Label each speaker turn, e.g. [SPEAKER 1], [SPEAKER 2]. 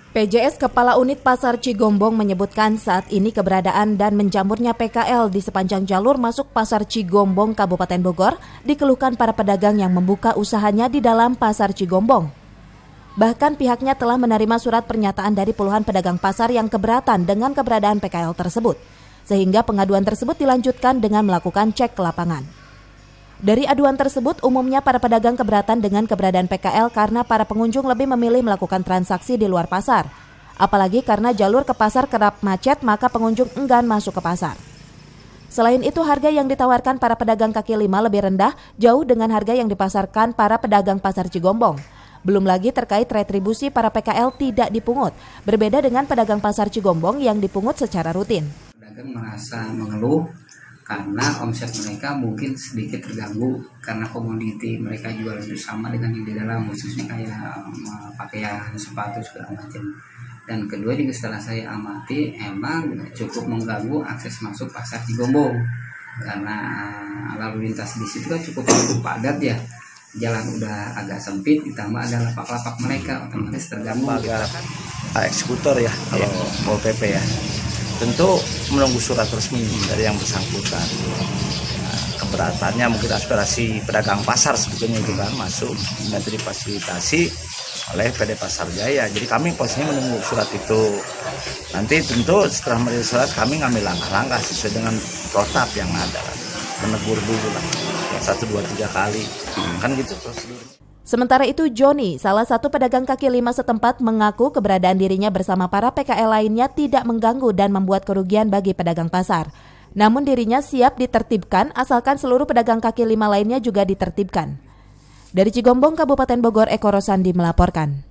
[SPEAKER 1] PJS Kepala Unit Pasar Cigombong menyebutkan saat ini keberadaan dan menjamurnya PKL di sepanjang jalur masuk Pasar Cigombong Kabupaten Bogor dikeluhkan para pedagang yang membuka usahanya di dalam Pasar Cigombong. Bahkan pihaknya telah menerima surat pernyataan dari puluhan pedagang pasar yang keberatan dengan keberadaan PKL tersebut, sehingga pengaduan tersebut dilanjutkan dengan melakukan cek ke lapangan. Dari aduan tersebut, umumnya para pedagang keberatan dengan keberadaan PKL karena para pengunjung lebih memilih melakukan transaksi di luar pasar. Apalagi karena jalur ke pasar kerap macet, maka pengunjung enggan masuk ke pasar. Selain itu, harga yang ditawarkan para pedagang kaki lima lebih rendah, jauh dengan harga yang dipasarkan para pedagang pasar Cigombong. Belum lagi terkait retribusi para PKL tidak dipungut, berbeda dengan pedagang pasar Cigombong yang dipungut secara rutin.
[SPEAKER 2] Pedagang merasa mengeluh karena omset mereka mungkin sedikit terganggu karena komoditi mereka jual itu sama dengan yang di dalam, khususnya kayak pakaian, sepatu segala macam. Dan kedua juga setelah saya amati emang cukup mengganggu akses masuk pasar Cigombong karena lalu lintas di situ kan cukup padat ya. Jalan udah agak sempit, ditambah ada lapak-lapak mereka, otomatis terganggu.
[SPEAKER 3] Eksekutor ya kalau Pol PP ya. Tentu menunggu surat resmi dari yang bersangkutan. Nah, keberatannya mungkin aspirasi pedagang pasar sebetulnya itu kan masuk nanti difasilitasi oleh PD Pasar Jaya. Jadi kami posisinya menunggu surat itu. Nanti tentu setelah menerima surat kami ngambil langkah-langkah sesuai dengan protap yang ada. Menegur dulu lah 1, 2, 3 kali. Kan gitu prosedurnya.
[SPEAKER 1] Sementara itu, Joni, salah satu pedagang kaki lima setempat, mengaku keberadaan dirinya bersama para PKL lainnya tidak mengganggu dan membuat kerugian bagi pedagang pasar. Namun dirinya siap ditertibkan asalkan seluruh pedagang kaki lima lainnya juga ditertibkan. Dari Cigombong, Kabupaten Bogor, Eko Rosandi melaporkan.